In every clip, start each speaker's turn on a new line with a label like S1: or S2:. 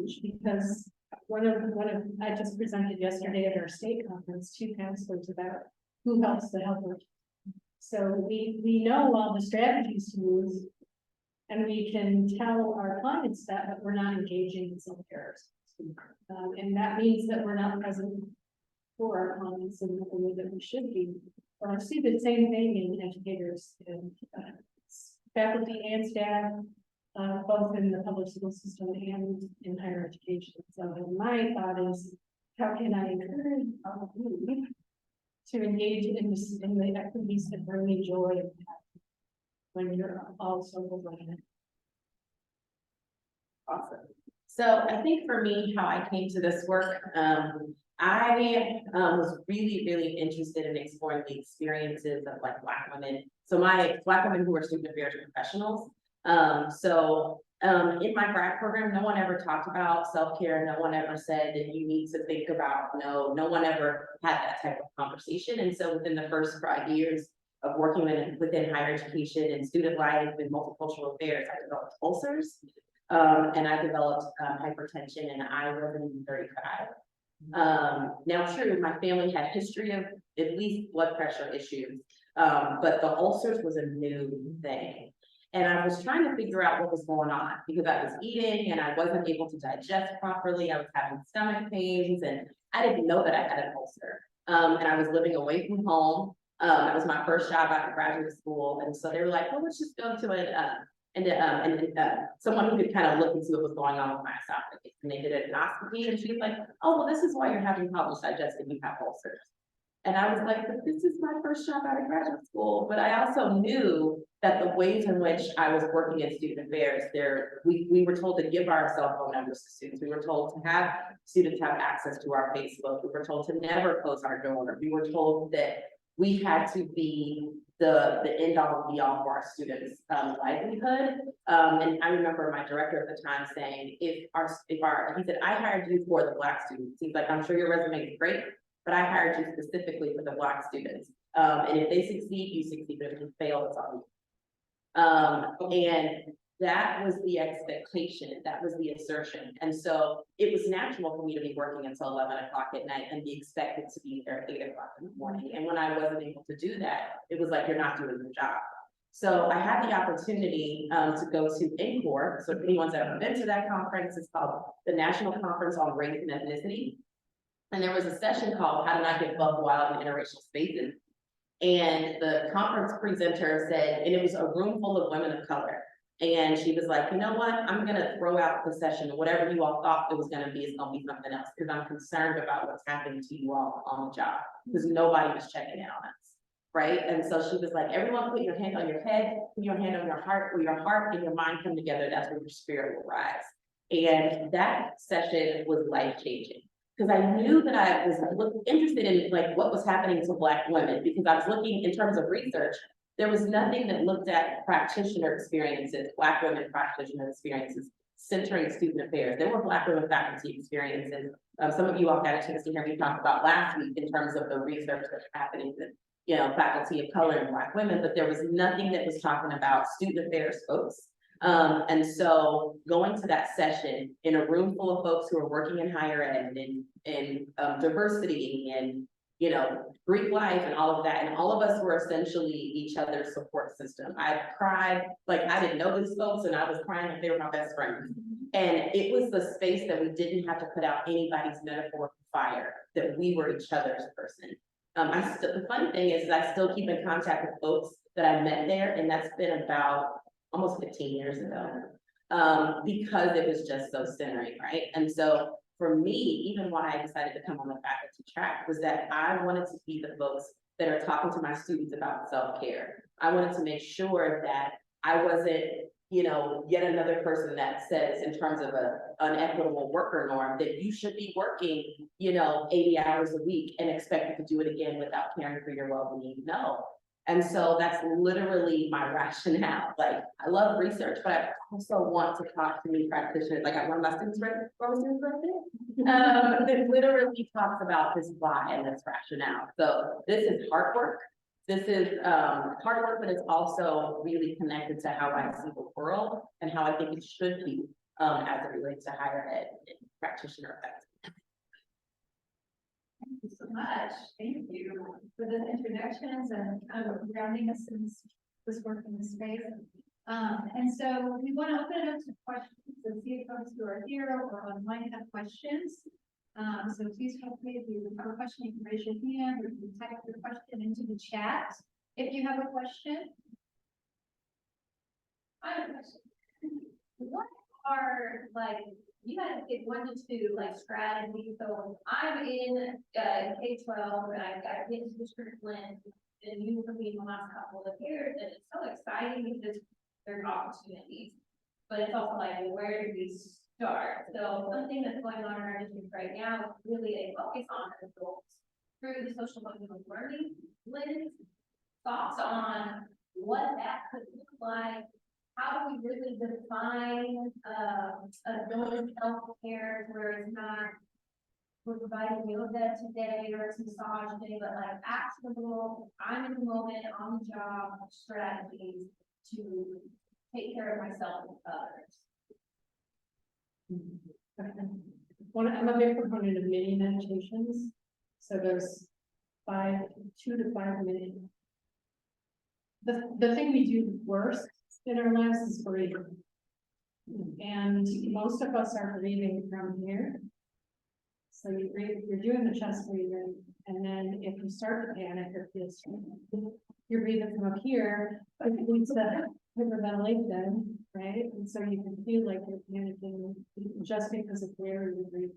S1: huge because one of I just presented yesterday at our state conference, 2 counselors about who helps the helper. So we know all the strategies to use, and we can tell our clients that, but we're not engaging in self-care. And that means that we're not present for our clients in the way that we should be. Or I see the same thing in educators and faculty and staff, both in the public school system and in higher education. So my thought is, how can I encourage all of you to engage in the activities that bring me joy when you're also overwhelmed?
S2: Awesome. So I think for me, how I came to this work, I was really, really interested in exploring the experiences of like Black women. So my Black women who are student affairs professionals. In my grad program, no one ever talked about self-care. No one ever said that you need to think about, no one ever had that type of conversation. And so within the first 5 years of working within higher education and student life and multicultural affairs, I developed ulcers. And I developed hypertension, and I wasn't even 35. Now, true, my family had history of at least blood pressure issues, but the ulcers was a new thing. And I was trying to figure out what was going on because I was eating and I wasn't able to digest properly. I was having stomach pains, and I didn't know that I had an ulcer. And I was living away from home. That was my first job after graduate school. And so they were like, well, let's just go to someone who could kind of look and see what was going on with my esophagus. And they did an endoscopy, and she was like, oh, well, this is why you're having problems digesting, you have ulcers. And I was like, but this is my first job out of graduate school. But I also knew that the ways in which I was working in student affairs, we were told to give our cell phone numbers to students. We were told to have students have access to our Facebook. We were told to never close our door. We were told that we had to be the end all and be all for our students' livelihood. And I remember my director at the time saying, he said, I hired you for the Black students. He's like, I'm sure your resume is great, but I hired you specifically for the Black students. And if they succeed, you succeed, but if you fail, it's on you. And that was the expectation, that was the assertion. And so it was natural for me to be working until 11 o'clock at night and be expected to be there at 8 o'clock in the morning. And when I wasn't able to do that, it was like, you're not doing your job. So I had the opportunity to go to NCORE. So if anyone's ever been to that conference, it's called the National Conference on Race and Ethnicity. And there was a session called How to Not Get Buck Wild in Interracial Spaces. And the conference presenter said, and it was a room full of women of color. And she was like, you know what, I'm gonna throw out the session. Whatever you all thought it was gonna be is gonna be something else, because I'm concerned about what's happening to you all on the job, because nobody was checking in on us, right? And so she was like, everyone put your hand on your head, put your hand on your heart, where your heart and your mind come together, that's where your spirit will rise. And that session was life-changing, because I knew that I was interested in like what was happening to Black women, because I was looking in terms of research. There was nothing that looked at practitioner experiences, Black women practitioner experiences, centering student affairs. There were Black women faculty experiences. Some of you all got a chance to hear me talk about last week in terms of the research that's happening with, faculty of color and Black women, but there was nothing that was talking about student affairs folks. And so going to that session in a room full of folks who are working in higher ed and in diversity and Greek life and all of that. And all of us were essentially each other's support system. I cried, like I didn't know these folks, and I was crying like they were my best friends. And it was the space that we didn't have to put out anybody's metaphorical fire, that we were each other's person. The funny thing is I still keep in contact with folks that I met there, and that's been about almost 15 years ago, because it was just so centering, right? And so for me, even why I decided to come on the faculty track was that I wanted to be the folks that are talking to my students about self-care. I wanted to make sure that I wasn't, yet another person that says in terms of an equitable worker norm that you should be working, 80 hours a week and expected to do it again without caring for your well-being. No. And so that's literally my rationale. Like, I love research, but I also want to talk to new practitioners. Like, one of my students right there, that literally talks about this why and this rationale. So this is hard work. This is hard work, but it's also really connected to how I see the world and how I think it should be. as it relates to higher ed and practitioner effectiveness.
S3: Thank you so much. Thank you for the introductions and kind of grounding us in this work in this space. And so we want to open it up to questions and see if folks who are here or online have questions. So please feel free, if you have a question, you can raise your hand or you can type your question into the chat. If you have a question. I have a question. What are, like, you guys get 1 to 2 like strategies? So I'm in K-12 and I've been to district blend and you for me in the last couple of years, and it's so exciting because there's opportunities, but it's also like, well, where do we start? So one thing that's going on in our district right now is really a focus on adults through the social emotional learning lens. Thoughts on what that could look like. How do we really define adult health care where it's not we're providing yoga today or it's massage day, but like actionable, I'm in the moment, on the job strategies to take care of myself and others.
S1: I'm a big proponent of mini meditations. So there's 2 to 5 minutes. The thing we do worst in our lives is breathing. And most of us are breathing from here. So you breathe, you're doing the chest breathing, and then if you start to panic or feel stressed, you're breathing from up here, but you need to hyperventilate, right? And so you can feel like you're panicking just because of where you're breathing.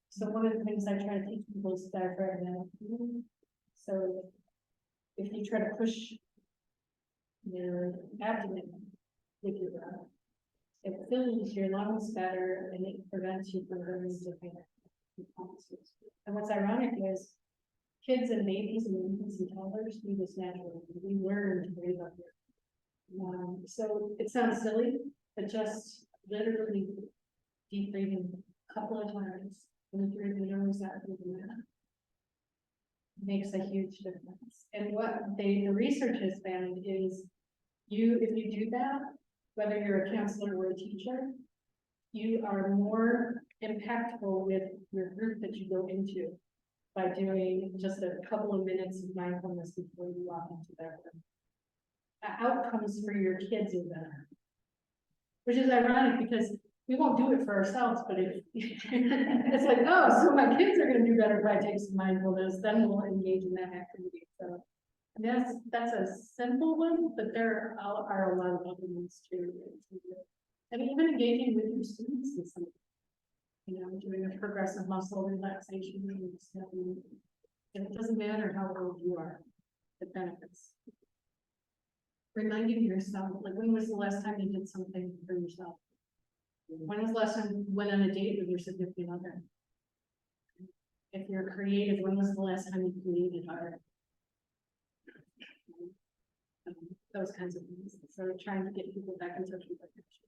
S1: So one of the things I try to teach people is diaphragmatic breathing. So if you try to push your abdomen with your breath, it fills your lungs better and it prevents you from going into panic. And what's ironic is kids and babies and infants and toddlers do this naturally. We learn to breathe up here. So it sounds silly, but just literally deep breathing a couple of times and through the nose out through the mouth makes a huge difference. And what the research has found is if you do that, whether you're a counselor or a teacher, you are more impactful with your group that you go into by doing just a couple of minutes of mindfulness before you walk into their room. Outcomes for your kids are better, which is ironic because we won't do it for ourselves, but it's like, oh, so my kids are going to do better if I take some mindfulness, then we'll engage in that activity. So that's a simple one, but there are a lot of other ones too. And even engaging with your students is something, doing a progressive muscle relaxation. It doesn't matter how old you are, it benefits. Reminding yourself, like, when was the last time you did something for yourself? When was the last time you went on a date with your significant other? If you're creative, when was the last time you created art? Those kinds of things. So trying to get people back in touch with their connection.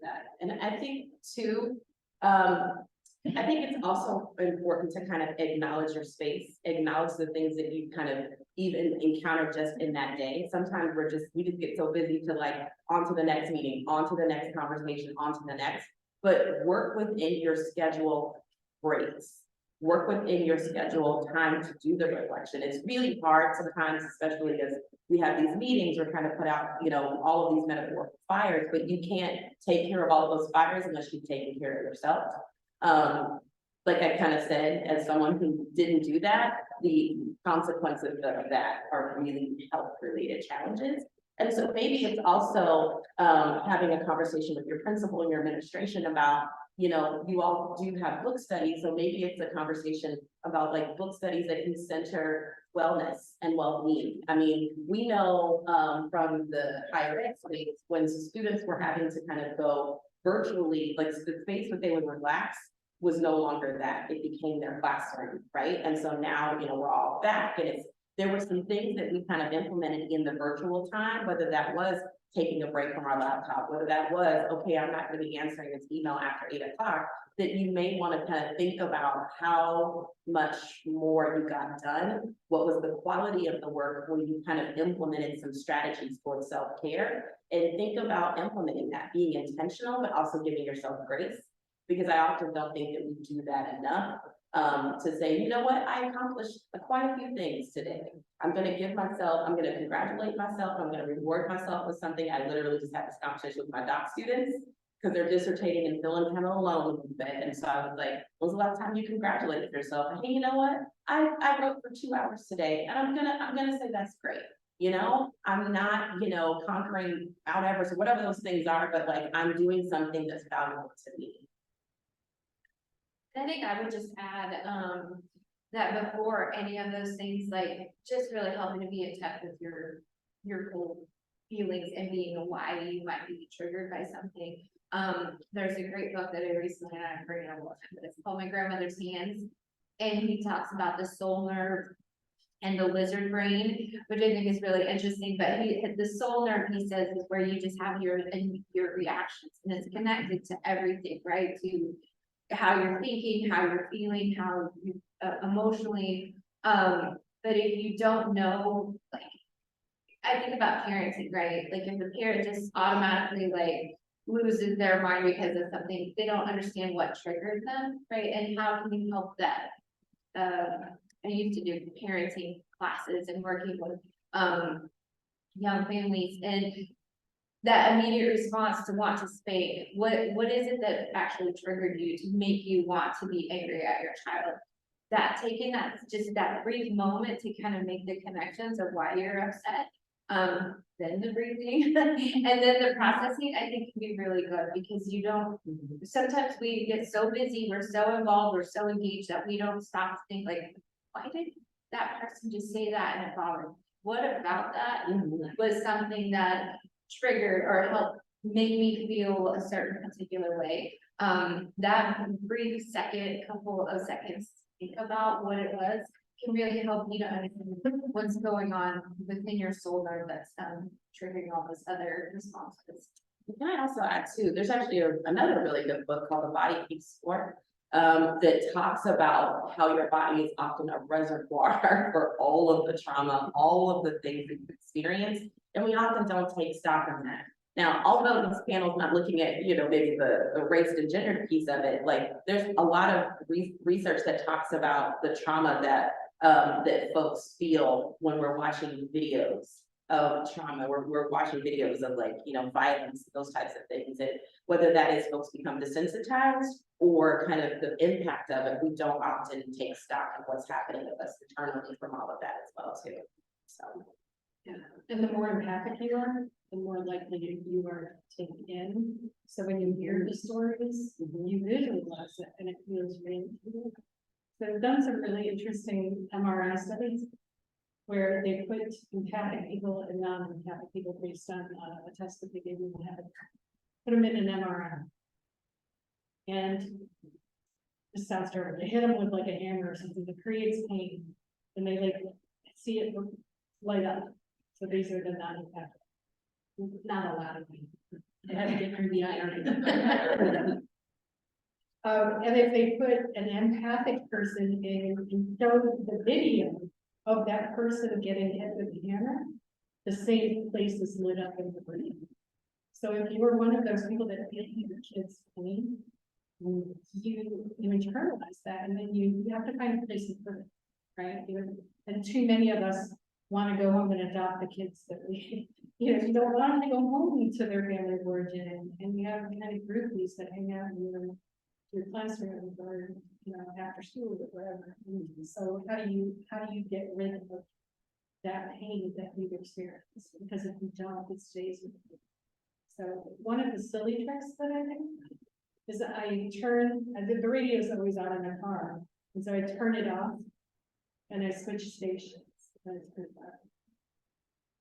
S2: That. And I think too, I think it's also important to kind of acknowledge your space, acknowledge the things that you kind of even encounter just in that day. Sometimes we just get so busy to like, on to the next meeting, on to the next conversation, on to the next, but work within your schedule breaks. Work within your schedule time to do the reflection. It's really hard sometimes, especially as we have these meetings, we're trying to put out, all of these metaphorical fires, but you can't take care of all of those fires unless you've taken care of yourself. Like I kind of said, as someone who didn't do that, the consequences of that are really health-related challenges. And so maybe it's also having a conversation with your principal and your administration about, you all do have book studies, so maybe it's a conversation about like book studies that can center wellness and well-being. I mean, we know from the higher ed space, when students were having to kind of go virtually, like the space that they would relax was no longer that. It became their classroom, right? And so now, we're all back and it's there were some things that we kind of implemented in the virtual time, whether that was taking a break from our laptop, whether that was, okay, I'm not gonna be answering this email after 8 o'clock, that you may wanna kind of think about how much more you got done, what was the quality of the work when you kind of implemented some strategies for self-care, and think about implementing that, being intentional, but also giving yourself grace, because I often don't think that we do that enough. To say, you know what, I accomplished quite a few things today. I'm gonna congratulate myself, I'm gonna reward myself with something. I literally just had this conversation with my doc students, because they're dissertating and feeling kind of alone in bed. And so I was like, when's the last time you congratulated yourself? And hey, you know what? I wrote for 2 hours today, and I'm gonna say that's great. You know, I'm not, conquering Mount Everest or whatever those things are, but like, I'm doing something that's valuable to me.
S3: I think I would just add, that before any of those things, like, just really helping to be in touch with your whole feelings and being why you might be triggered by something. There's a great book that I recently, and I'm bringing it up, but it's called My Grandmother's Hands. And he talks about the soul nerve and the lizard brain, which I think is really interesting, but the soul nerve, he says, is where you just have your reactions, and it's connected to everything, right? To how you're thinking, how you're feeling, how you emotionally, but if you don't know, like, I think about parenting, right? Like, if the parent just automatically like loses their mind because of something, they don't understand what triggered them, right? And how can you help that? I used to do parenting classes and working with young families, and that immediate response to want to spank, what is it that actually triggered you to make you want to be angry at your child? That taking just that brief moment to kind of make the connections of why you're upset, then the breathing, and then the processing, I think can be really good, because you don't, sometimes we get so busy, we're so involved, we're so engaged that we don't stop to think like, why did that person just say that and it bothered me? What about that was something that triggered or helped make me feel a certain particular way? That brief couple of seconds, think about what it was, can really help you to understand what's going on within your soul nerve that's triggering all those other responses.
S2: Can I also add too, there's actually another really good book called The Body Keeps Score, that talks about how your body is often a reservoir for all of the trauma, all of the things that you experience, and we often don't take stock in that. Now, although this panel's not looking at, maybe the race and gender piece of it, like, there's a lot of research that talks about the trauma that folks feel when we're watching videos of trauma. We're watching videos of, like, violence, those types of things, and whether that is folks become desensitized or kind of the impact of it, we don't often take stock in what's happening with us internally from all of that as well too. So,
S1: yeah, and the more empathic you are, the more likely you are to take in. So when you hear the stories, you visualize it, and it feels really good. So I've done some really interesting MRI studies where they put empathic people and non-empathic people based on a test that they gave them, put them in an MRI. And this sounds terrible. They hit them with like a hammer or something that creates pain, and they like see it light up. So these are the non-empathic. Not a lot of pain. They had to get through the iron. And if they put an empathic person in and show the video of that person getting hit with the hammer, the same place is lit up in the brain. So if you were one of those people that feel your kid's pain, you internalize that, and then you have to find a place to put it, right? And too many of us want to go home and adopt the kids that we, you don't want them to go home to their family of origin, and you have kind of groupies that hang out in your classroom or after school or wherever. So how do you get rid of that pain that you've experienced? Because if you don't, it stays with you. So one of the silly tricks that I do is the radio is always on in my car, and so I turn it off and I switch stations, and it's pretty bad.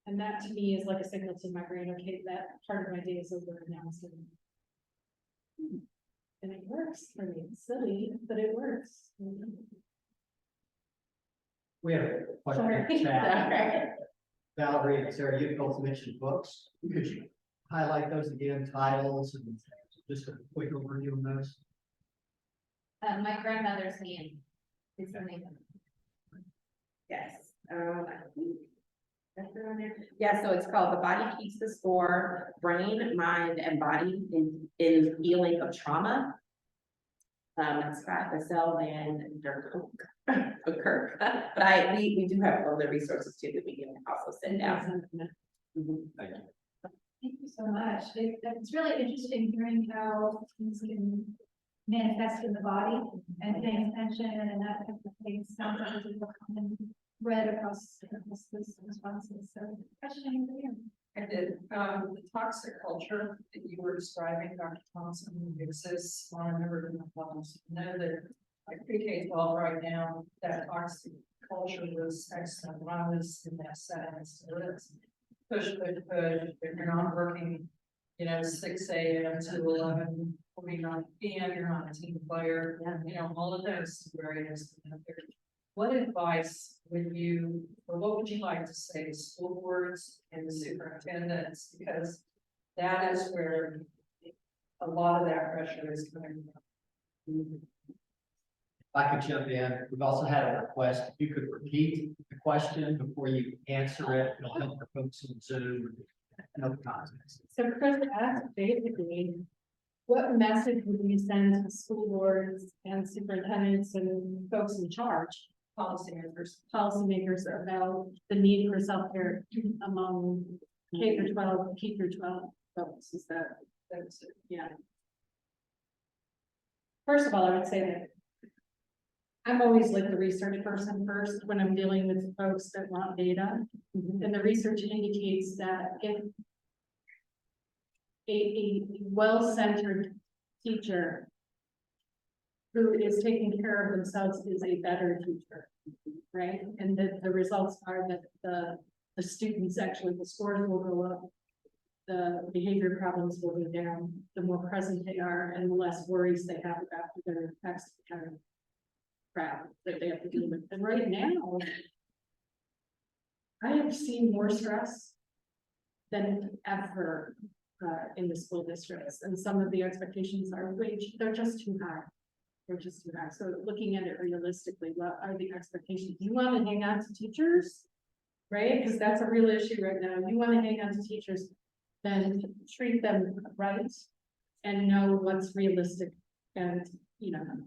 S1: And that to me is like a signal to my brain, okay, that part of my day is over now. So, and it works for me. It's silly, but it works.
S4: We have a question in the chat. Valerie and Sarah, you both mentioned books. Could you highlight those again, titles, and just a quick overview on those?
S3: My grandmother's name is the name.
S2: Yes, I think that's it on there. Yeah, so it's called The Body Keeps the Score, Brain, Mind, and Body in Healing of Trauma. Scott Vassell and Kirk, but we do have other resources too that we can also send out. Mhm.
S4: Thank you.
S3: Thank you so much. It's really interesting hearing how things can manifest in the body and paying attention and that type of thing. Sounds like it's a common thread across those responses. So, question for you.
S5: I did, the toxic culture that you were describing, Dr. Thompson, exists on a number of different levels. I know that like K-12 right now, that toxic culture was excellent when I was in that setting. So it's push, if you're not working, 6 a.m. to 11:49 p.m., you're not a team player, all of those barriers. What advice would you, or what would you like to say to school boards and the superintendents? Because that is where a lot of that pressure is coming from.
S4: If I could jump in, we've also had a request, if you could repeat the question before you answer it, it'll help the folks on Zoom know the context.
S1: So Chris asked basically, what message would you send to school boards and superintendents and folks in charge, policymakers about the need for self-care among K-12, K-12 folks? Is that's it? Yeah. First of all, I would say that I'm always like the research person first when I'm dealing with folks that want data. And the research indicates that if a well-centered teacher who is taking care of themselves is a better teacher, right? And that the results are that the students actually, the scores will go up, the behavior problems will go down, the more present they are and the less worries they have about their next kind of crap that they have to deal with. And right now, I have seen more stress than ever in the school districts, and some of the expectations are they're just too high. They're just too high. So looking at it realistically, what are the expectations? You want to hang on to teachers, right? Because that's a real issue right now. You want to hang on to teachers, then treat them right and know what's realistic, and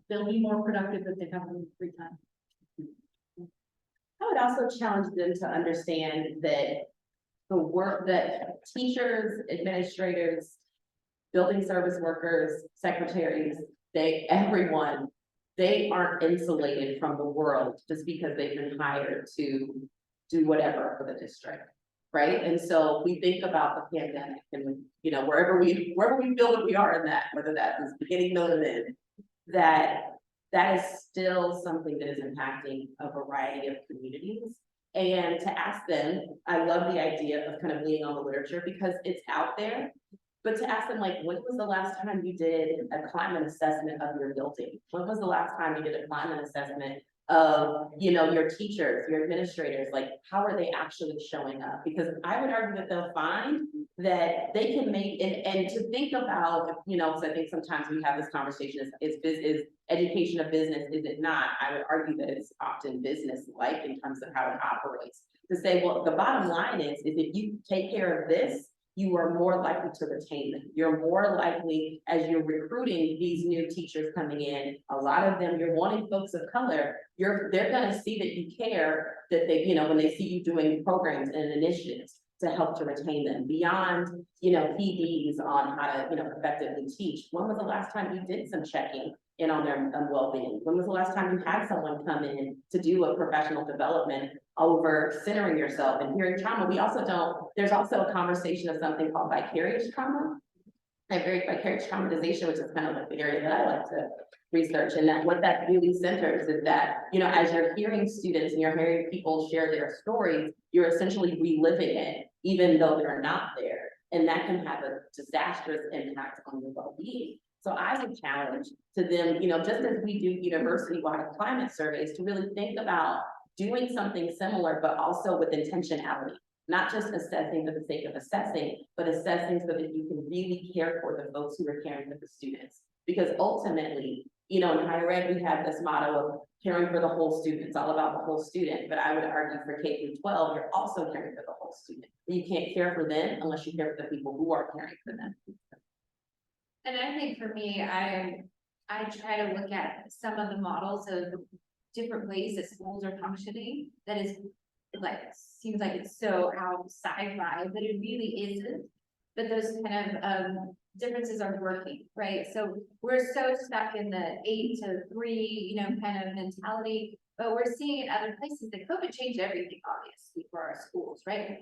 S1: they'll be more productive if they have a little free time.
S2: I would also challenge them to understand that the work that teachers, administrators, building service workers, secretaries, everyone, they aren't insulated from the world just because they've been hired to do whatever for the district, right? And so we think about the pandemic and, wherever we feel that we are in that, whether that is beginning, middle, and end, that is still something that is impacting a variety of communities. And to ask them, I love the idea of kind of leaning on the literature because it's out there, but to ask them, like, when was the last time you did a climate assessment of your building? When was the last time you did a climate assessment of, your teachers, your administrators? Like, how are they actually showing up? Because I would argue that they'll find that they can make, and to think about, because I think sometimes we have this conversation, is education a business, is it not? I would argue that it's often business-like in terms of how it operates. To say, well, the bottom line is if you take care of this, you are more likely to retain them. You're more likely, as you're recruiting these new teachers coming in, a lot of them, you're wanting folks of color, they're gonna see that you care, that they, when they see you doing programs and initiatives to help to retain them beyond, PDs on how to, effectively teach. When was the last time you did some checking in on their well-being? When was the last time you had someone come in to do a professional development over centering yourself and hearing trauma? There's also a conversation of something called vicarious trauma, and vicarious traumatization, which is kind of like the area that I like to research. And that what that really centers is that, as you're hearing students and you're hearing people share their stories, you're essentially reliving it, even though they're not there. And that can have a disastrous impact on your well-being. So I would challenge to them, just as we do university-wide climate surveys, to really think about doing something similar, but also with intentionality. Not just assessing for the sake of assessing, but assessing so that you can really care for the folks who are caring for the students. Because ultimately, you know, in higher ed, we have this motto of caring for the whole student. It's all about the whole student. But I would argue for K-12, you're also caring for the whole student. You can't care for them unless you care for the people who are caring for them.
S6: And I think for me, I try to look at some of the models of different ways that schools are functioning that is like, seems like it's so outside vibe, but it really isn't. But those kind of differences are working, right? So we're so stuck in the 8 to 3, you know, kind of mentality, but we're seeing in other places that COVID changed everything, obviously, for our schools, right?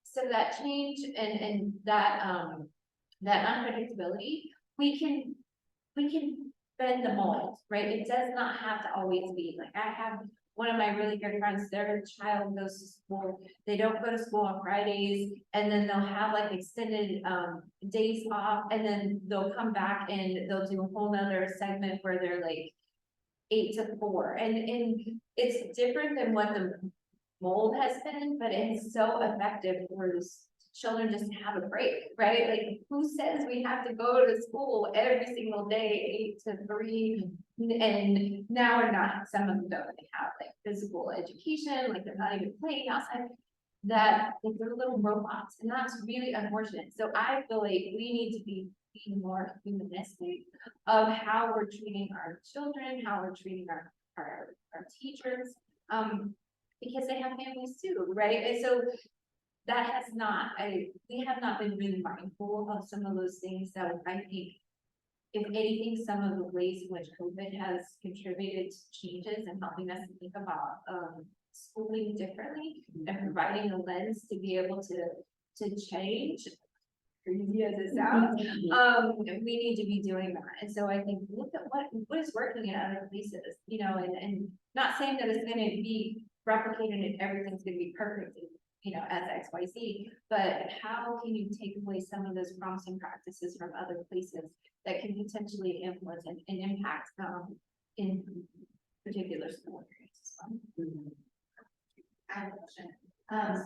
S6: So that change and that unpredictability, we can bend the mold, right? It does not have to always be like, I have one of my really good friends, their child goes to school, they don't go to school on Fridays, and then they'll have like extended days off, and then they'll come back and they'll do a whole nother segment where they're like 8 to 4. And it's different than what the mold has been, but it's so effective for this children just to have a break, right? Like, who says we have to go to school every single day, 8 to 3? And now we're not, some of them don't really have like physical education, like they're not even playing outside, that like, they're little robots, and that's really unfortunate. So I feel like we need to be more humanistic of how we're treating our children, how we're treating our teachers, because they have families too, right? And so that has not, we have not been really mindful of some of those things that I think, if anything, some of the ways in which COVID has contributed to changes and helping us to think about schooling differently and providing a lens to be able to change, crazy as it sounds, we need to be doing that. And so I think look at what is working in other places, you know, and not saying that it's going to be replicated and everything's going to be perfect, you know, as XYZ, but how can you take away some of those promising practices from other places that can potentially influence and impact in particular school areas as well?
S7: I have a question.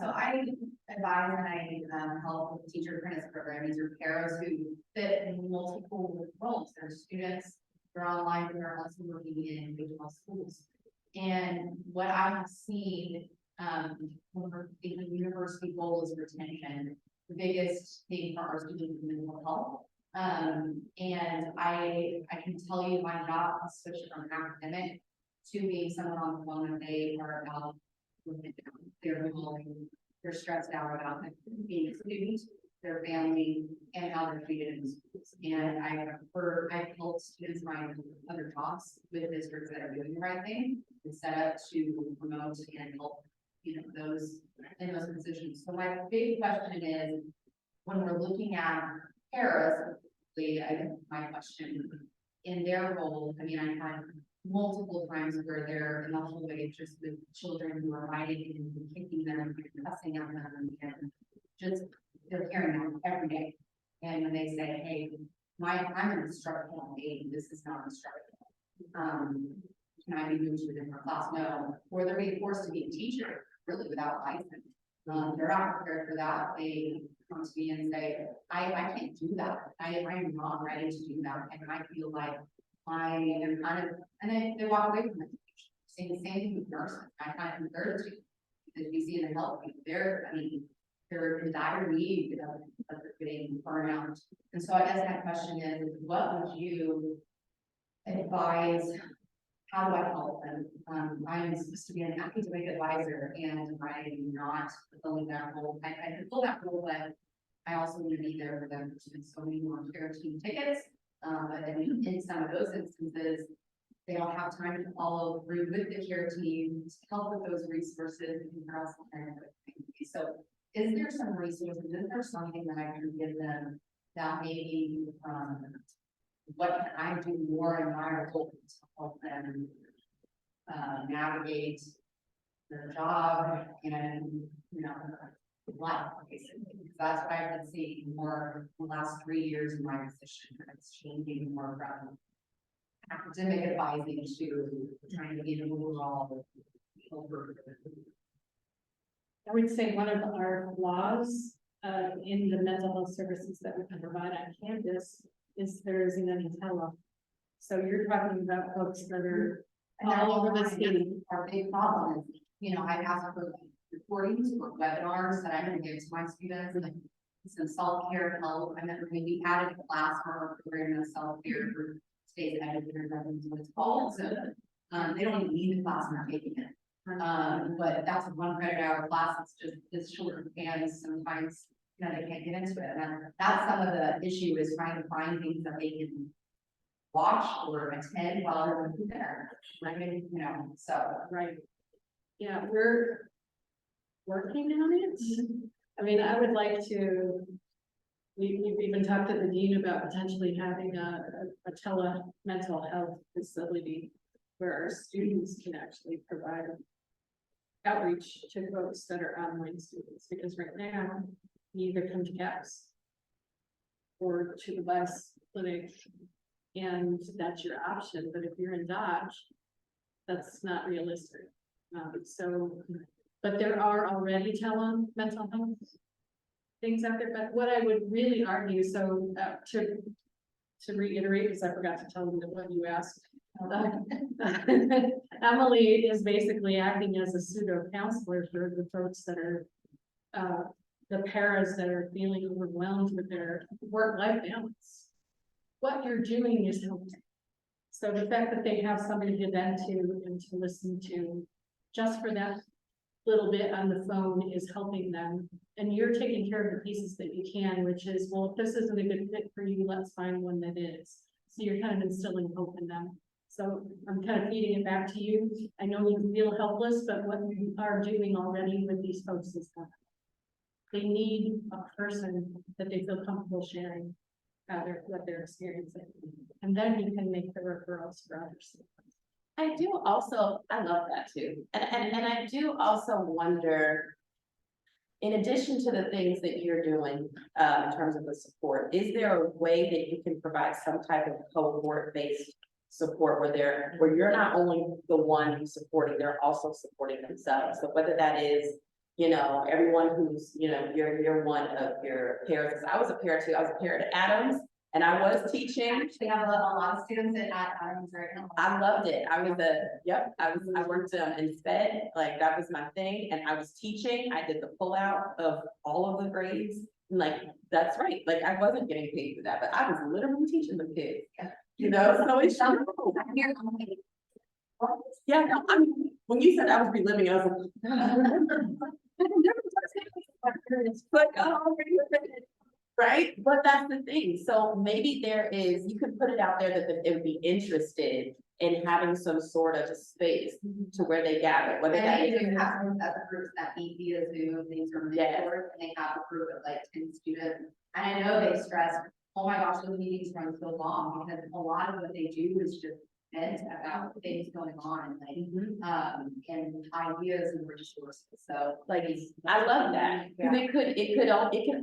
S7: So I advise and I help with the teacher apprentice program. These are paras who fit in multiple roles. They're students, they're online, but they're also working in individual schools. And what I have seen, when we're thinking university goal is retention, the biggest thing for our students is mental health. And I can tell you my job has switched from academic to being someone on the phone, and they are about they're falling, they're stressed out about being a student, their family, and how they're treated in schools. And I've helped students find other jobs with districts that are doing the right thing and set up to promote and help, you know, those in those positions. So my big question is, when we're looking at paras, my question in their role, I mean, I've had multiple times where they're in the hallway just with children who are fighting and kicking them and cussing at them, and just they're hearing them every day. And when they say, hey, I'm an instructional aide, this is not instructional. Can I be moved to a different class? No. Or they're being forced to be a teacher, really without license. They're not prepared for that. They come to me and say, I can't do that. I am not ready to do that. And I feel like I am kind of, and then they walk away from it. Saying the same thing with nursing. I kind of compare to, because we see in the health, they're in dire need of getting burnout. And so I guess my question is, what would you advise? How do I help them? I'm supposed to be an academic advisor, and I'm not fulfilling that role. I fulfill that role, but I also need to be there for them. So many more care team tickets. But in some of those instances, they don't have time to follow through with the care team to help with those resources. So is there some resources? Is there something that I can give them that maybe what can I do more in my role to help them navigate their job and, you know, life, basically? Because that's what I've been seeing more in the last 3 years in my position. It's changing more from academic advising to trying to be an overall.
S1: I would say one of our flaws, in the mental health services that we can provide on campus is there isn't any tele. So you're talking about folks that are
S7: And they're
S1: all over the
S7: online.
S1: city.
S7: Our big problem is, you know, I ask for recordings or webinars that I'm gonna give to my students, and some self-care help, and then we added a class for our program of self-care for state educators, I think is what it's called, so. They don't even need the class when they're taking it. But that's a 1 credit hour class, it's just, it's short, and sometimes, you know, they can't get into it, and that's some of the issue is trying to find things that they can watch or attend while they're there. I mean, you know, so.
S1: Right. Yeah, we're working on it. I mean, I would like to, we've even talked to the dean about potentially having a tele mental health facility where our students can actually provide outreach to folks that are online students, because right now, you either come to CAPS or to the bus clinic, and that's your option, but if you're in Dodge, that's not realistic. But there are already mental health things out there, but what I would really argue, to reiterate, because I forgot to tell you what you asked. Emily is basically acting as a pseudo counselor for the folks that are, the paras that are feeling overwhelmed with their work-life balance. What you're doing is helping. So the fact that they have somebody to vent to and to listen to, just for that little bit on the phone is helping them. And you're taking care of the pieces that you can, which is, well, if this isn't a good fit for you, let's find one that is. So you're kind of instilling hope in them. So I'm kind of feeding it back to you. I know you feel helpless, but what you are doing already with these folks is that they need a person that they feel comfortable sharing what they're experiencing. And then you can make the referrals for others.
S2: I do also, I love that too. And I do also wonder, in addition to the things that you're doing, in terms of the support, is there a way that you can provide some type of cohort-based support where you're not only the one supporting, they're also supporting themselves? So whether that is, you know, everyone who's, you know, you're one of your parents. I was a parent too. I was a parent at Adams, and I was teaching.
S7: We have a lot of students at Adams right now.
S2: I loved it. I worked in SPED, like that was my thing, and I was teaching. I did the pullout of all of the grades. And like, that's right. Like, I wasn't getting paid for that, but I was literally teaching the kids. You know, so it's yeah, no, I mean, when you said I was reliving, I was like, right? But that's the thing. So maybe you could put it out there that they would be interested in having some sort of space to where they gather, whether that
S7: And
S2: is.
S7: they do have some other groups that meet via Zoom, things are mentors, and they have a group of like 10 students. And I know they stress, oh my gosh, those meetings run so long, because a lot of what they do is just vent about things going on, like, and ideas and resources. So
S2: Like, I love that, because it could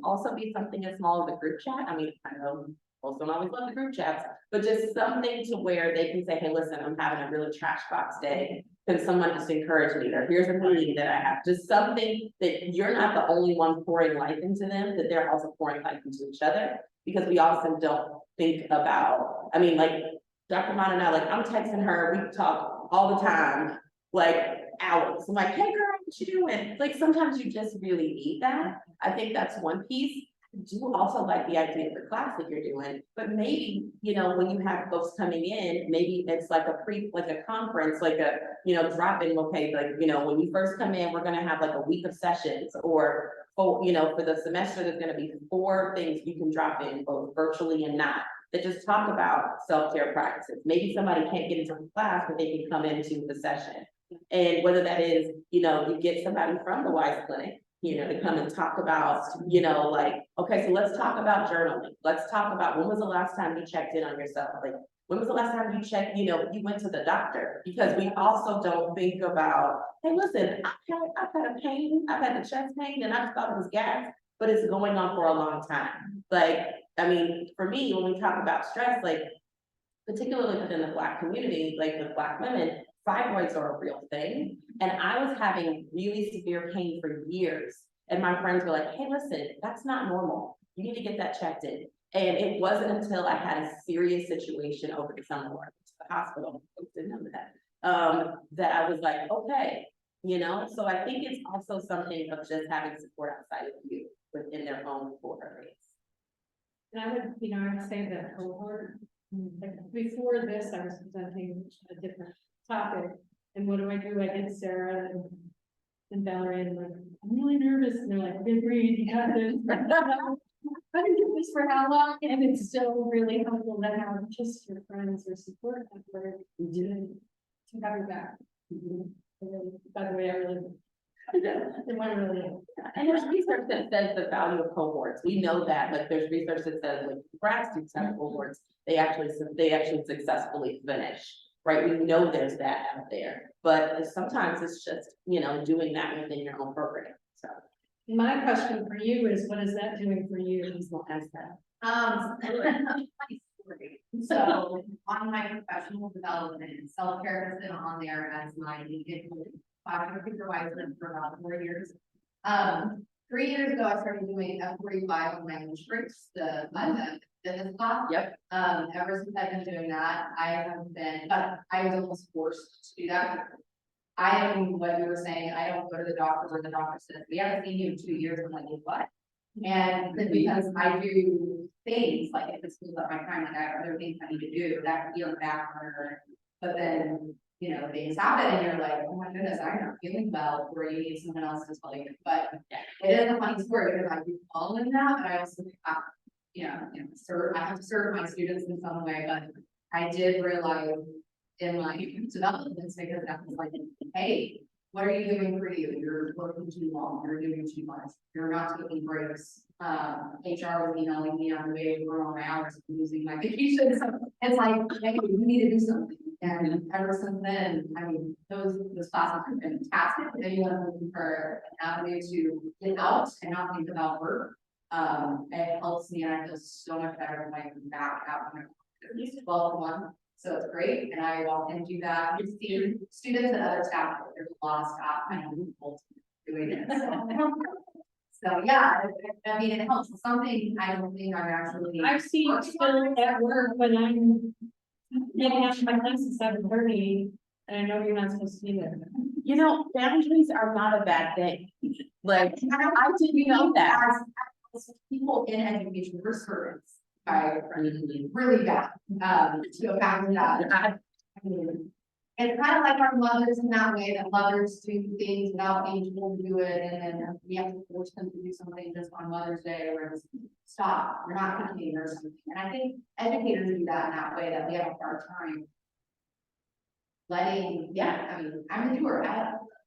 S2: also be something as small as a group chat. I mean, I know most don't always love the group chats, but just something to where they can say, hey, listen, I'm having a really trash box day. Can someone just encourage me? Or here's a meeting that I have, just something that you're not the only one pouring life into them, that they're also pouring life into each other. Because we often don't think about, I mean, like Dr. Mon and I, like, I'm texting her, we talk all the time, like hours. I'm like, hey girl, what you doing? Like, sometimes you just really need that. I think that's one piece. I do also like the idea of the class that you're doing, but maybe, you know, when you have folks coming in, maybe it's like a conference, like a, you know, drop-in, okay, like, you know, when you first come in, we're gonna have like a week of sessions, or, you know, for the semester, there's gonna be 4 things you can drop in, both virtually and not, that just talk about self-care practices. Maybe somebody can't get into the class, but they can come into the session. And whether that is, you know, you get somebody from the Wise Clinic, you know, to come and talk about, you know, like, okay, so let's talk about journaling. Let's talk about, when was the last time you checked in on yourself? Like, when was the last time you checked, you know, you went to the doctor? Because we also don't think about, hey, listen, I've had a pain, I've had a chest pain, and I just thought it was gas, but it's going on for a long time. Like, I mean, for me, when we talk about stress, like, particularly within the Black community, like with Black women, fibroids are a real thing. And I was having really severe pain for years. And my friends were like, hey, listen, that's not normal. You need to get that checked in. And it wasn't until I had a serious situation over the summer where I went to the hospital, folks didn't know that, that I was like, okay, you know? So I think it's also something of just having support outside of you within their own border rates.
S1: And I would, I would say that cohort, like before this, I was presenting a different topic. And what do? I get Sara and Valerie, and I'm like, I'm really nervous. And they're like, okay, breathe, you got this. I've been doing this for how long? And it's still really helpful to have just your friends or support network to have your back. By the way, I really, it went really.
S2: And there's research that says the value of cohorts. We know that, like, there's research that says when grad students have cohorts, they actually successfully finish, right? We know there's that out there, but sometimes it's just, doing that within your own program, so.
S1: My question for you is, what is that doing for you?
S2: Please don't ask that.
S7: So on my professional development, self-care has been on there as my supervisor for about 4 years. 3 years ago, I started doing F45 on my lunch breaks, the fitness class.
S2: Yep.
S7: Ever since I've been doing that, but I was almost forced to do that. I am what you were saying, I don't go to the doctor where the doctor says, we haven't seen you in 2 years, I'm like, what? And because I do things like if it's up my time, like I have other things I need to do, that could be on the back burner. But then, things happen and you're like, oh my goodness, I'm not feeling well, where you need someone else to tell you. But it is a funny story because I do follow in that, but I also have, I have to serve my students in some way, but I did realize in my developments because that was like, hey, what are you doing for you? You're working too long, you're doing too much, you're not taking breaks. HR was emailing me on the way to run on my hours, losing my vacation. So it's like, hey, we need to do something. And ever since then, I mean, those classes have been fantastic. If anyone looking for an avenue to get out and not think about work, it helps me and I feel so much better when I come back out when I'm 12 to 1. So it's great, and I walk and do that. You see students and other staff, there's a lot of staff, I know people doing it. So yeah, I mean, it helps. Something I don't think I'm actually.
S1: I've seen it still at work when I'm getting out of my class at 7:30, and I know you're not supposed to be there.
S2: Boundaries are not a bad thing. Like, I didn't know that.
S7: As people in education, we're servants. Really bad, to go back to that. I mean, it's kind of like our mothers in that way, that mothers do things without being told to do it, and then we have to force them to do something just on Mother's Day, or just stop, you're not cooking or something. And I think educators do that in that way, that we have a hard time letting, I mean, I'm a doer,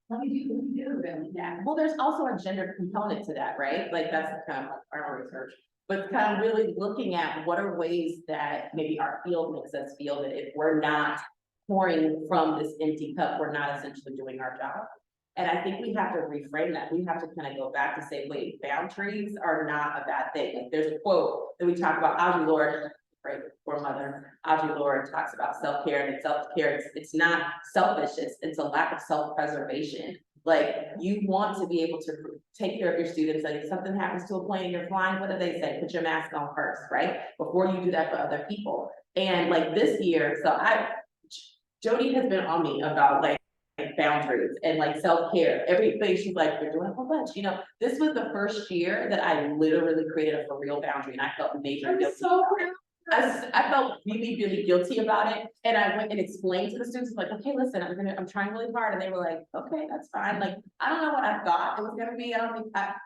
S7: let me do what you do, and
S2: Well, there's also a gender component to that, right? Like, that's kind of our research. But kind of really looking at what are ways that maybe our field makes us feel that if we're not pouring from this empty cup, we're not essentially doing our job. And I think we have to reframe that. We have to kind of go back to say, wait, boundaries are not a bad thing. Like, there's a quote that we talk about, Audre Lorde, right, poor mother, Audre Lorde talks about self-care, and self-care, it's not selfish, it's a lack of self-preservation. Like, you want to be able to take care of your students. Like, if something happens to a plane and you're flying, what do they say? Put your mask on first, right? Before you do that for other people. And like this year, Jody has been on me about like boundaries and like self-care. Everybody, she's like, you're doing a bunch. This was the first year that I literally created a for real boundary, and I felt major guilty. So I felt really, really guilty about it. And I went and explained to the students, like, okay, listen, I'm trying really hard. And they were like, okay, that's fine. Like, I don't know what I thought it was gonna be.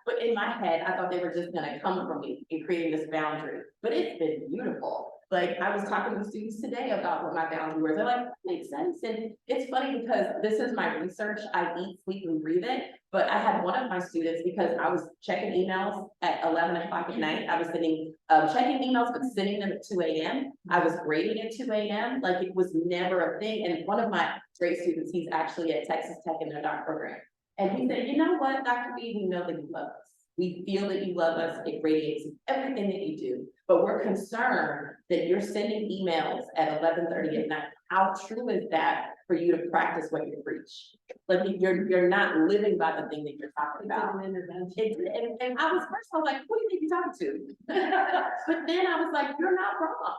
S2: But in my head, I thought they were just gonna come from me in creating this boundary. But it's been beautiful. Like, I was talking to students today about what my boundary was. They're like, that makes sense. And it's funny because this is my research. I eat, sleep, and breathe it. But I had one of my students, because I was checking emails at 11 o'clock at night. I was sitting, checking emails, but sending them at 2 a.m. I was grading at 2 a.m. Like, it was never a thing. And one of my great students, he's actually at Texas Tech in their doc program. And he said, you know what, Dr. B, we know that you love us. We feel that you love us. It radiates everything that you do. but we're concerned that you're sending emails at 11:30 at night. How true is that for you to practice what you preach? Like, you're not living by the thing that you're talking about. And I was like, who do you think you're talking to? But then I was like, you're not wrong.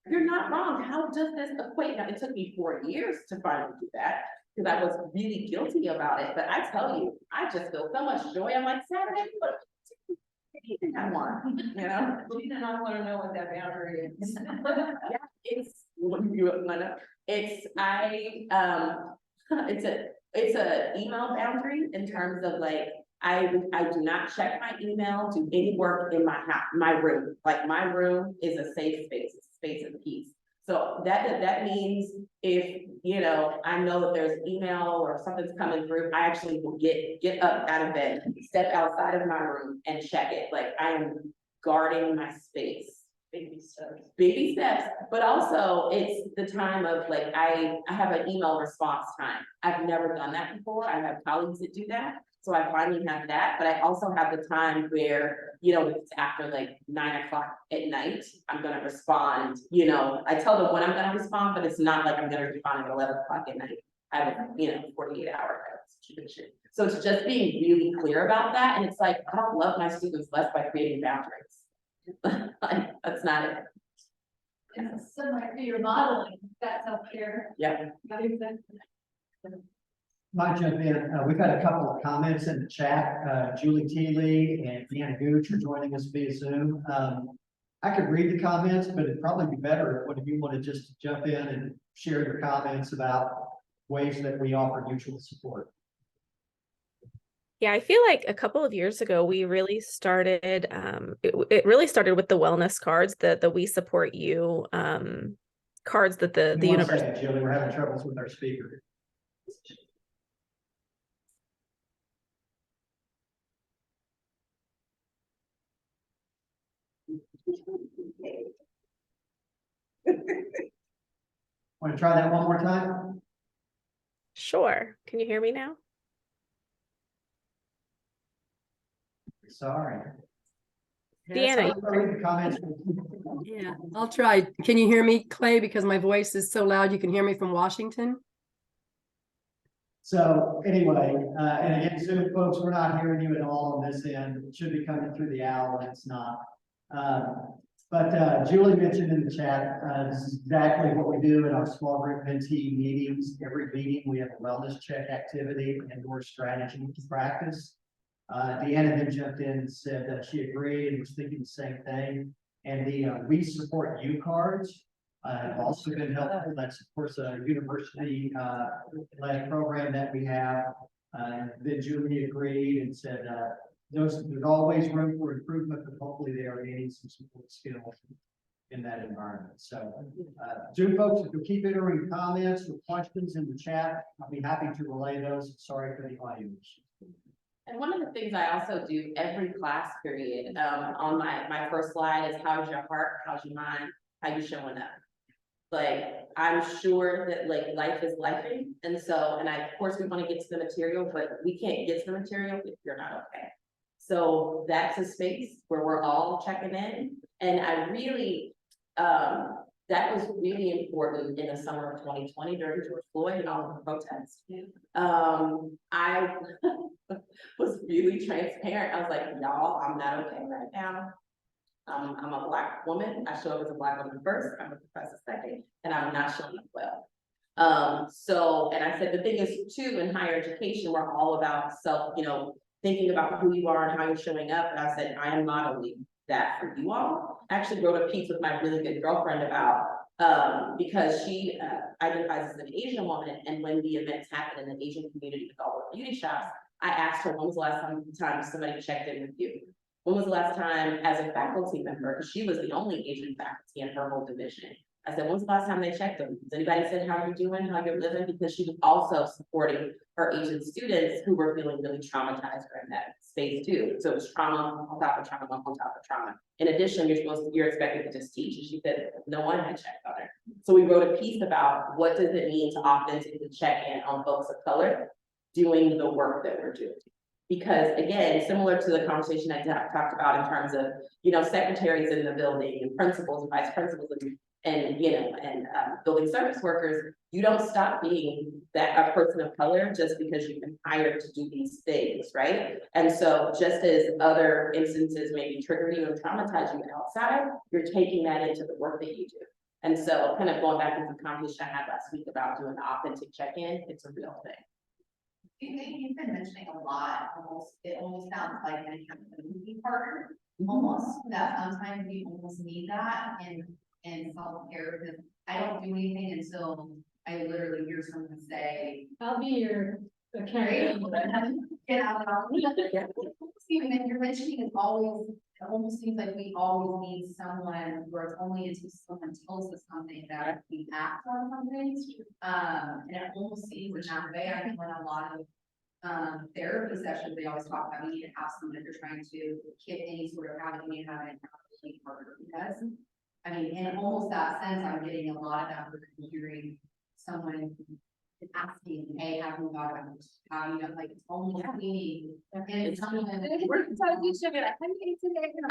S2: You're not wrong. How does this equate? Now, it took me 4 years to finally do that, because I was really guilty about it. But I tell you, I just feel so much joy. I'm like, Saturday, what anything I want, you know?
S5: You do not want to know what that boundary is.
S2: Yeah, it's what you want to. It's it's a email boundary in terms of like, I do not check my email, do any work in my house, my room. Like, my room is a safe space, it's a space of peace. So that means if, you know, I know that there's email or something's coming through, I actually will get up out of bed, step outside of my room and check it. Like, I am guarding my space. Baby steps, but also it's the time of like, I have an email response time. I've never done that before. I have colleagues that do that. So I finally have that, but I also have the time where, you know, it's after like 9 o'clock at night, I'm gonna respond, you know, I tell them when I'm gonna respond, but it's not like I'm gonna respond at 11 o'clock at night. I have a, you know, 48-hour situation. So it's just being really clear about that. And it's like, I don't love my students less by creating boundaries. Like, that's not it.
S3: It's similar to your modeling, that's up here.
S2: Yeah.
S4: Might jump in, we've got a couple of comments in the chat, Julie Teeley and Deanna Gooch are joining us via Zoom. I could read the comments, but it'd probably be better if one of you want to just jump in and share your comments about ways that we offer mutual support.
S8: Yeah, I feel like a couple of years ago, we really started, it really started with the wellness cards, the We Support You cards that the university.
S4: Julie, we're having troubles with our speaker. Want to try that one more time?
S8: Sure. Can you hear me now?
S4: Sorry.
S8: Deanna,
S4: I'll read the comments.
S9: Yeah, I'll try. Can you hear me, Clay? Because my voice is so loud, you can hear me from Washington.
S4: So anyway, and again, Zoom folks, we're not hearing you at all on this end. It should be coming through the owl, and it's not. But Julie mentioned in the chat, this is exactly what we do in our small group mentee meetings. Every meeting, we have a wellness check activity and or strategy to practice. Deanna then jumped in and said that she agreed and was thinking the same thing. And the We Support You cards have also been helpful. That's of course a university led program that we have. Then Julie agreed and said there's always room for improvement, but hopefully they are gaining some support skills in that environment. So Zoom folks, if you'll keep entering comments or questions in the chat, I'll be happy to relay those. Sorry for the audio issue.
S2: And one of the things I also do every class period, on my first slide is how's your heart, how's your mind, how you showing up? Like, I'm sure that like life is lifing. And so, and of course we want to get to the material, but we can't get to the material if you're not okay. So that's a space where we're all checking in. And I really, that was really important in the summer of 2020 during George Floyd and all of the protests. I was really transparent. I was like, y'all, I'm not okay right now. I'm a Black woman. I show up as a Black woman first. I'm a professor second, and I'm not showing up well. So, and I said, the thing is too, in higher education, we're all about self, thinking about who you are and how you're showing up. And I said, I am modeling that for you all. I actually wrote a piece with my really good girlfriend about, because she identifies as an Asian woman, and when the events happen in the Asian community with all the beauty shops, I asked her, when was the last time somebody checked in with you? When was the last time as a faculty member, because she was the only Asian faculty in her whole division. I said, when was the last time they checked them? Has anybody said how you're doing, how you're living? Because she was also supporting her Asian students who were feeling really traumatized during that space too. So it was trauma on top of trauma on top of trauma. In addition, you're expected to just teach. And she said, no one had checked on her. So we wrote a piece about what does it mean to authentically check in on folks of color doing the work that we're doing. Because again, similar to the conversation I talked about in terms of, you know, secretaries in the building and principals and vice principals and you know, and building service workers, you don't stop being a person of color just because you've been hired to do these things, right? And so just as other instances maybe trigger you and traumatize you outside, you're taking that into the work that you do. And so kind of going back to the conversation I had last week about doing the authentic check-in, it's a real thing.
S7: You've been mentioning a lot, it almost sounds like an accountability partner, almost, that sometimes we almost need that in self-care, because I don't do anything until I literally hear someone say,
S1: I'll be your accountability.
S7: get out of even if you're mentioning is always, it almost seems like we always need someone where it's only until someone tells us something that we act on something. And it almost seems in that way. I think when a lot of therapy sessions, they always talk about we need to have someone if you're trying to kick any sort of habit, you need to have an accountability partner, because I mean, in almost that sense, I'm getting a lot of that from hearing someone asking, hey, have you thought about how you know, like it's almost meaning and someone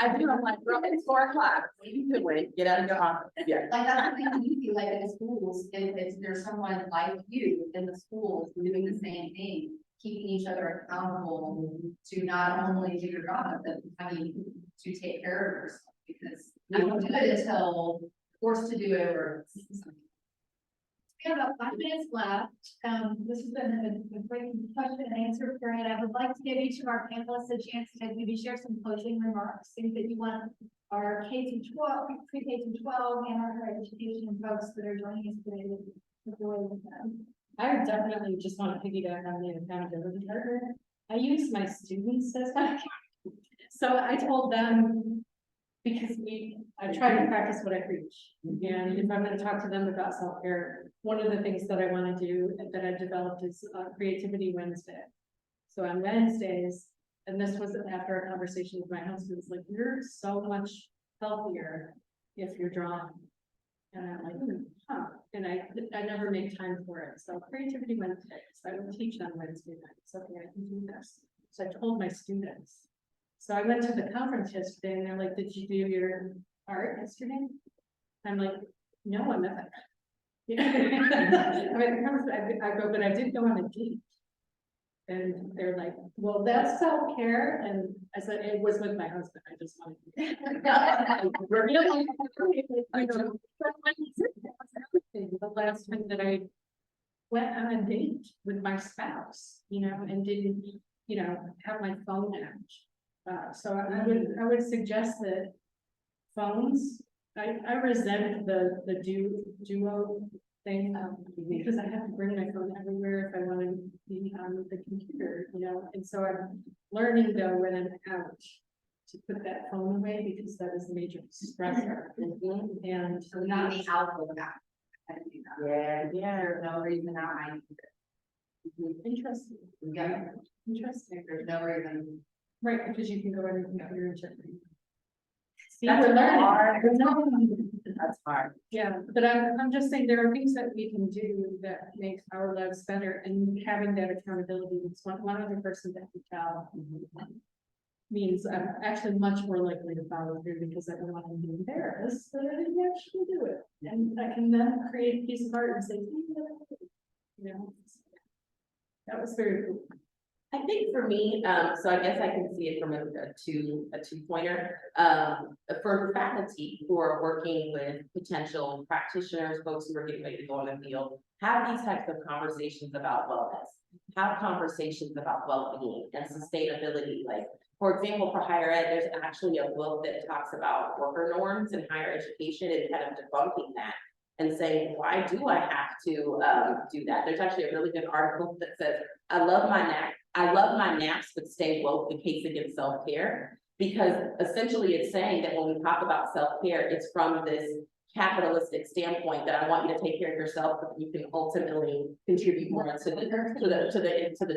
S2: I do, I'm like, bro, it's 4 o'clock, you could wait, get out of your office, yeah.
S7: like that's the thing we feel like in schools, if there's someone like you in the schools doing the same thing, keeping each other accountable to not only do your job, but I mean, to take care of yourself, because you don't do it until forced to do it or something.
S3: We have about 5 minutes left. This has been a great question and answer period. I would like to give each of our panelists a chance to maybe share some closing remarks, things that you want our K-12, pre-K-12, and our higher education folks that are joining us today to avoid them.
S1: I would definitely just want to piggyback on the accountability partner. I use my students as my, so I told them, because I try to practice what I preach. And if I'm going to talk to them about self-care, one of the things that I want to do and that I've developed is Creativity Wednesday. So on Wednesdays, and this was after a conversation with my husband, it's like, you're so much healthier if you're drawing. And I'm like, huh. And I never make time for it. So Creativity Wednesday, so I will teach on Wednesday nights. Okay, I can do this. So I told my students. So I went to the conference yesterday and they're like, did you do your art yesterday? I'm like, no, I'm not. You know, I go, but I did go on a date. And they're like, well, that's self-care. And I said, it was with my husband. I just wanted the last time that I went on a date with my spouse, you know, and didn't, you know, have my phone out. So I would suggest that phones, I resent the duo thing, because I have to bring my phone everywhere if I want to be on the computer, you know, and so I'm learning though when I'm out to put that phone away, because that is a major stressor. And
S7: So not the outlook of that. I do that.
S2: Yeah.
S7: There's no reason not I do it.
S1: interesting.
S7: Yeah,
S1: Interesting.
S7: there's no reason.
S1: Right, because you can go on your computer and check. See,
S2: That's
S1: we're learning.
S2: hard.
S1: We're learning.
S2: That's hard.
S1: Yeah, but I'm just saying there are things that we can do that make our lives better, and having that accountability is one other person that can tell. Means I'm actually much more likely to follow through, because I don't want to be embarrassed that I didn't actually do it. And I can then create a piece of art and say, you know, that was very cool.
S2: I think for me, so I guess I can see it from a two-pointer. For faculty who are working with potential practitioners, folks who are getting ready to go on the field, have these types of conversations about wellness, have conversations about well-being and sustainability. Like, for example, for higher ed, there's actually a book that talks about worker norms in higher education and kind of debunking that and saying, why do I have to do that? There's actually a really good article that says, I love my naps, but stay woke, the case against self-care. Because essentially it's saying that when we talk about self-care, it's from this capitalistic standpoint that I want you to take care of yourself, but you can ultimately contribute more to the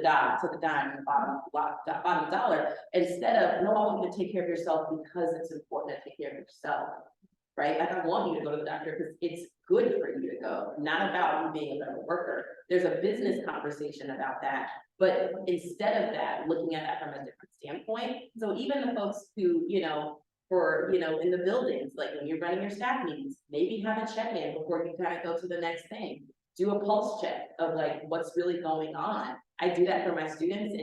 S2: dime, bottom dollar, instead of, no, I want you to take care of yourself because it's important to take care of yourself. right? Like, I want you to go to the doctor because it's good for you to go, not about you being a better worker. There's a business conversation about that, but instead of that, looking at that from a different standpoint. So even the folks who, for, in the buildings, like when you're running your staff meetings, maybe have a check-in before you kind of go to the next thing. Do a pulse check of like, what's really going on. I do that for my students,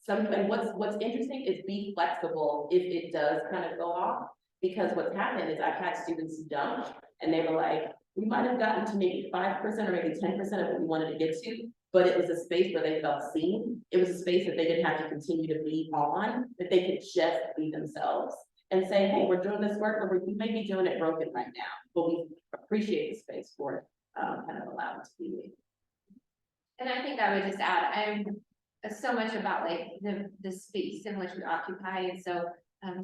S2: and what's interesting is be flexible if it does kind of go off. Because what's happened is I've had students who don't, and they were like, we might have gotten to maybe 5% or maybe 10% of what we wanted to get to, but it was a space where they felt seen. It was a space that they didn't have to continue to be on, that they could just be themselves and say, hey, we're doing this work, or we may be doing it broken right now, but we appreciate the space for it, kind of allow it to be.
S6: And I think I would just add, I'm so much about like the space in which we occupy, and so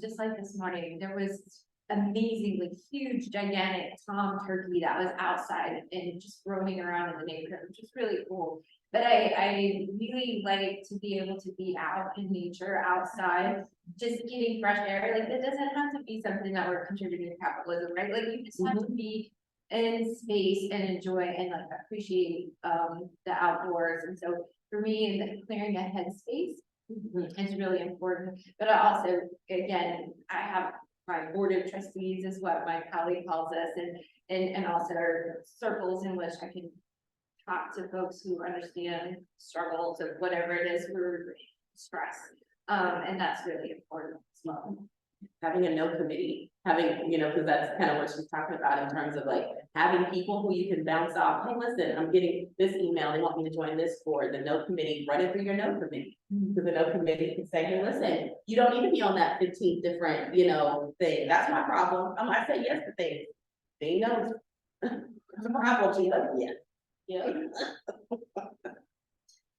S6: just like this morning, there was amazingly huge, gigantic tom turkey that was outside and just roaming around in the neighborhood, which was really cool. But I really like to be able to be out in nature, outside, just getting fresh air. Like, it doesn't have to be something that we're contributing to capitalism, right? Like, you just have to be in space and enjoy and like appreciate the outdoors. And so for me, the clearing a headspace is really important. But I also, again, I have my board of trustees is what my colleague calls us, and also circles in which I can talk to folks who understand struggles of whatever it is we're stress. And that's really important as well.
S2: Having a no committee, because that's kind of what she's talking about in terms of like having people who you can bounce off. Hey, listen, I'm getting this email. They want me to join this board, the no committee, run it through your no committee. Because the no committee can say, hey, listen, you don't need to be on that 15 different, thing. That's my problem. I say yes to things. They know it's a problem. She's like, yeah. Yeah.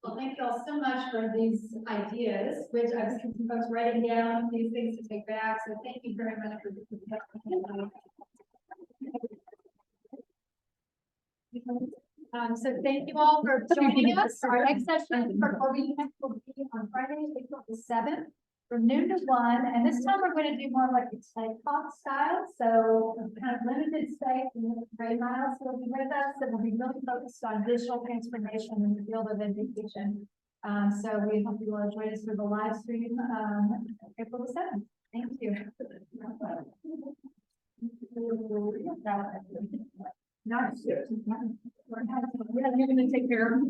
S1: Well, thank you all so much for these ideas, which I was folks writing down these things to take back. So thank you very much for this. So thank you all for joining us. Our next session for Corbin Connect will be on Friday, April the 7th, from noon to 1. And this time we're going to do more like a type talk style. So kind of limited space, and Ray Miles will be with us, and we'll be really focused on digital transformation in the field of education. So we hope you will join us for the live stream April the 7th. Thank you. Nice. You're going to take care of